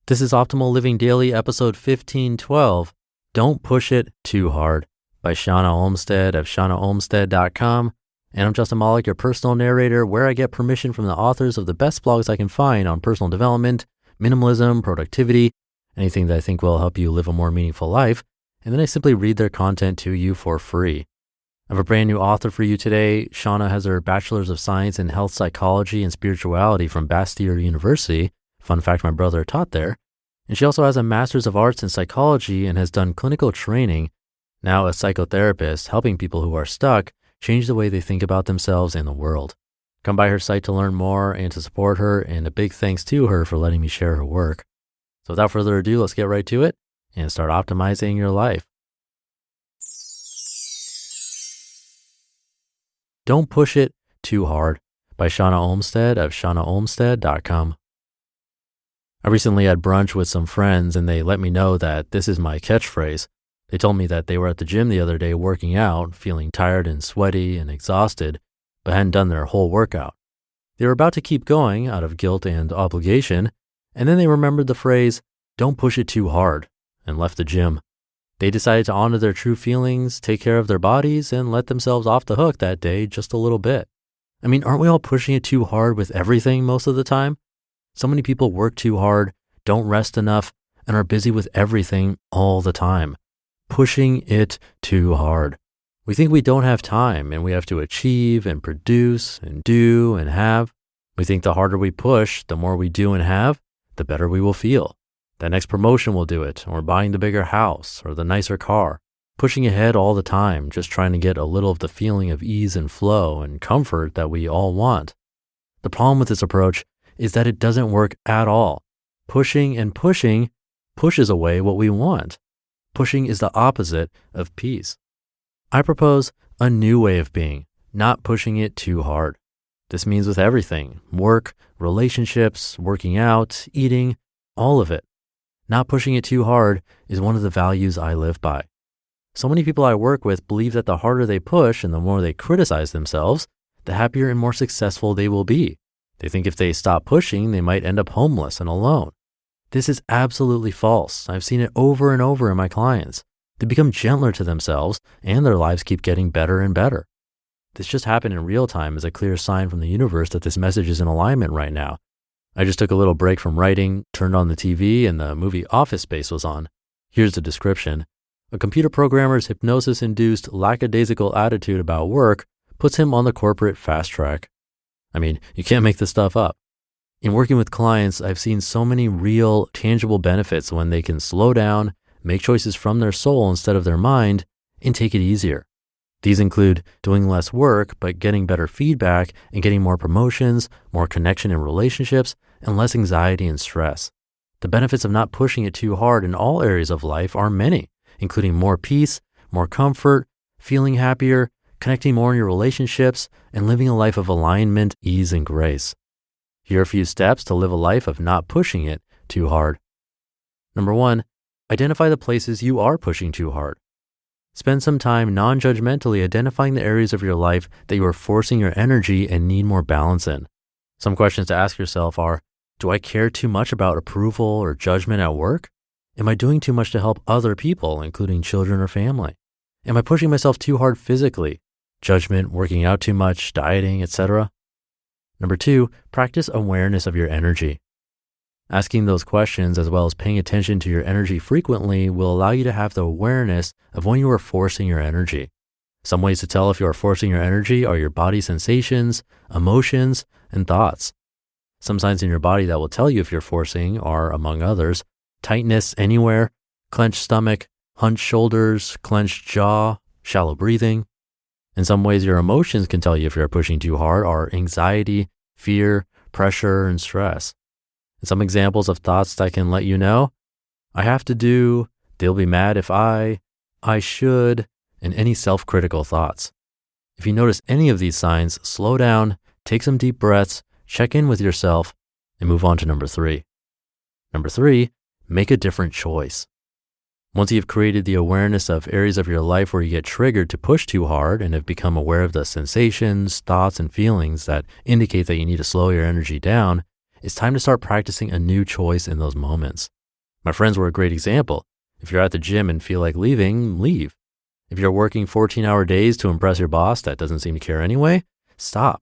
This is Optimal Living Daily, episode 1512, Don't Push It Too Hard, by Shana Olmstead of shanaolmstead.com. And I'm Justin Malik, your personal narrator, where I get permission from the authors of the best blogs I can find on personal development, minimalism, productivity, anything that I think will help you live a more meaningful life. And then I simply read their content to you for free. I have a brand new author for you today. Shana has her Bachelor's of Science in Health Psychology and Spirituality from Bastyr University. Fun fact, my brother taught there. And she also has a Master's of Arts in Psychology and has done clinical training, now a psychotherapist, helping people who are stuck change the way they think about themselves and the world. Come by her site to learn more and to support her, and a big thanks to her for letting me share her work. So without further ado, let's get right to it and start optimizing your life. Don't Push It Too Hard, by Shana Olmstead of shanaolmstead.com. I recently had brunch with some friends and they let me know that this is my catchphrase. They told me that they were at the gym the other day working out, feeling tired and sweaty and exhausted, but hadn't done their whole workout. They were about to keep going out of guilt and obligation, and then they remembered the phrase, "Don't push it too hard," and left the gym. They decided to honor their true feelings, take care of their bodies, and let themselves off the hook that day just a little bit. I mean, aren't we all pushing it too hard with everything most of the time? So many people work too hard, don't rest enough, and are busy with everything all the time. Pushing it too hard. We think we don't have time and we have to achieve and produce and do and have. We think the harder we push, the more we do and have, the better we will feel. That next promotion will do it, or buying the bigger house or the nicer car. Pushing ahead all the time, just trying to get a little of the feeling of ease and flow and comfort that we all want. The problem with this approach is that it doesn't work at all. Pushing and pushing pushes away what we want. Pushing is the opposite of peace. I propose a new way of being, not pushing it too hard. This means with everything: work, relationships, working out, eating, all of it. Not pushing it too hard is one of the values I live by. So many people I work with believe that the harder they push and the more they criticize themselves, the happier and more successful they will be. They think if they stop pushing, they might end up homeless and alone. This is absolutely false. I've seen it over and over in my clients. They become gentler to themselves and their lives keep getting better and better. This just happened in real time as a clear sign from the universe that this message is in alignment right now. I just took a little break from writing, turned on the TV, and the movie Office Space was on. Here's the description. A computer programmer's hypnosis-induced lackadaisical attitude about work puts him on the corporate fast track. I mean, you can't make this stuff up. In working with clients, I've seen so many real, tangible benefits when they can slow down, make choices from their soul instead of their mind, and take it easier. These include doing less work, but getting better feedback and getting more promotions, more connection in relationships, and less anxiety and stress. The benefits of not pushing it too hard in all areas of life are many, including more peace, more comfort, feeling happier, connecting more in your relationships, and living a life of alignment, ease, and grace. Here are a few steps to live a life of not pushing it too hard. Number 1, identify the places you are pushing too hard. Spend some time non-judgmentally identifying the areas of your life that you are forcing your energy and need more balance in. Some questions to ask yourself are, do I care too much about approval or judgment at work? Am I doing too much to help other people, including children or family? Am I pushing myself too hard physically? Judgment, working out too much, dieting, etc. Number 2, practice awareness of your energy. Asking those questions as well as paying attention to your energy frequently will allow you to have the awareness of when you are forcing your energy. Some ways to tell if you are forcing your energy are your body sensations, emotions, and thoughts. Some signs in your body that will tell you if you're forcing are, among others, tightness anywhere, clenched stomach, hunched shoulders, clenched jaw, shallow breathing. In some ways, your emotions can tell you if you're pushing too hard are anxiety, fear, pressure, and stress. And some examples of thoughts that can let you know: I have to do, they'll be mad if I should, and any self-critical thoughts. If you notice any of these signs, slow down, take some deep breaths, check in with yourself, and move on to number 3. Number 3, make a different choice. Once you've created the awareness of areas of your life where you get triggered to push too hard and have become aware of the sensations, thoughts, and feelings that indicate that you need to slow your energy down, it's time to start practicing a new choice in those moments. My friends were a great example. If you're at the gym and feel like leaving, leave. If you're working 14-hour days to impress your boss that doesn't seem to care anyway, stop.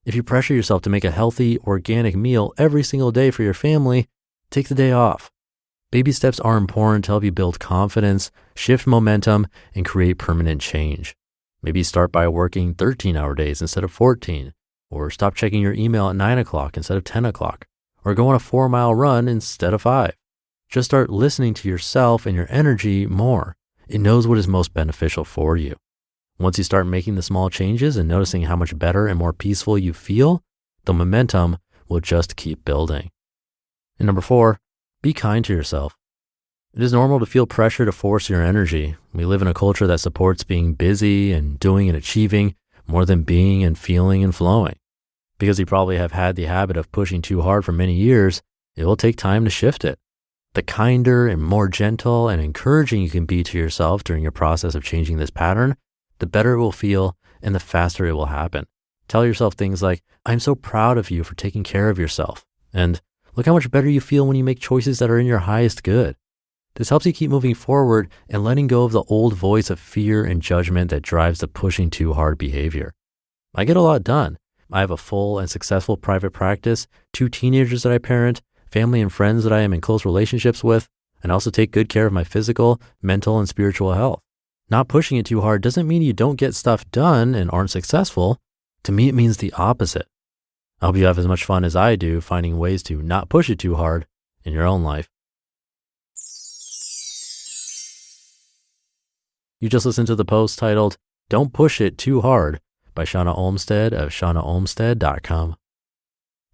If you pressure yourself to make a healthy, organic meal every single day for your family, take the day off. Baby steps are important to help you build confidence, shift momentum, and create permanent change. Maybe start by working 13-hour days instead of 14, or stop checking your email at 9 o'clock instead of 10 o'clock, or go on a 4-mile run instead of 5. Just start listening to yourself and your energy more. It knows what is most beneficial for you. Once you start making the small changes and noticing how much better and more peaceful you feel, the momentum will just keep building. And number 4, be kind to yourself. It is normal to feel pressure to force your energy. We live in a culture that supports being busy and doing and achieving more than being and feeling and flowing. Because you probably have had the habit of pushing too hard for many years, it will take time to shift it. The kinder and more gentle and encouraging you can be to yourself during your process of changing this pattern, the better it will feel and the faster it will happen. Tell yourself things like, I'm so proud of you for taking care of yourself. And look how much better you feel when you make choices that are in your highest good. This helps you keep moving forward and letting go of the old voice of fear and judgment that drives the pushing too hard behavior. I get a lot done. I have a full and successful private practice, 2 teenagers that I parent, family and friends that I am in close relationships with, and also take good care of my physical, mental, and spiritual health. Not pushing it too hard doesn't mean you don't get stuff done and aren't successful. To me, it means the opposite. I hope you have as much fun as I do finding ways to not push it too hard in your own life. You just listened to the post titled, Don't Push It Too Hard by Shana Olmstead of shanaolmstead.com.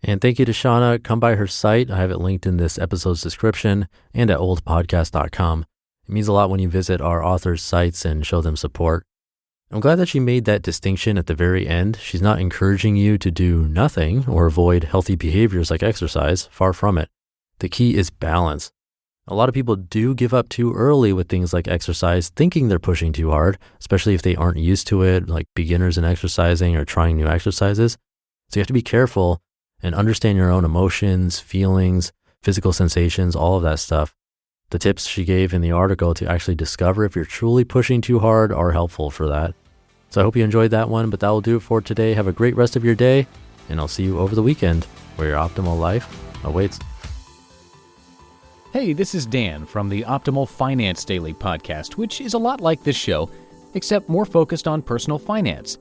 And thank you to Shana. Come by her site. I have it linked in this episode's description and at oldpodcast.com. It means a lot when you visit our authors' sites and show them support. I'm glad that she made that distinction at the very end. She's not encouraging you to do nothing or avoid healthy behaviors like exercise. Far from it. The key is balance. A lot of people do give up too early with things like exercise, thinking they're pushing too hard, especially if they aren't used to it, like beginners in exercising or trying new exercises. So you have to be careful and understand your own emotions, feelings, physical sensations, all of that stuff. The tips she gave in the article to actually discover if you're truly pushing too hard are helpful for that. So I hope you enjoyed that one, but that will do it for today. Have a great rest of your day, and I'll see you over the weekend where your optimal life awaits. Hey, this is Dan from the Optimal Finance Daily podcast, which is a lot like this show, except more focused on personal finance.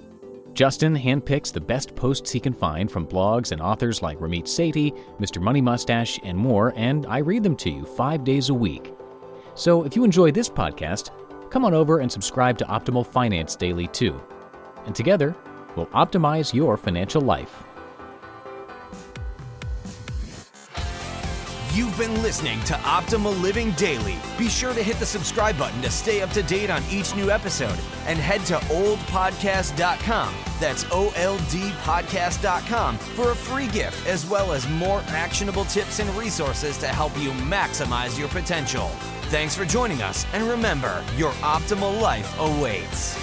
Justin handpicks the best posts he can find from blogs and authors like Ramit Sethi, Mr. Money Mustache, and more, and I read them to you 5 days a week. So if you enjoy this podcast, come on over and subscribe to Optimal Finance Daily too. And together, we'll optimize your financial life. You've been listening to Optimal Living Daily. Be sure to hit the subscribe button to stay up to date on each new episode and head to oldpodcast.com. That's OLDpodcast.com for a free gift as well as more actionable tips and resources to help you maximize your potential. Thanks for joining us, and remember, your optimal life awaits.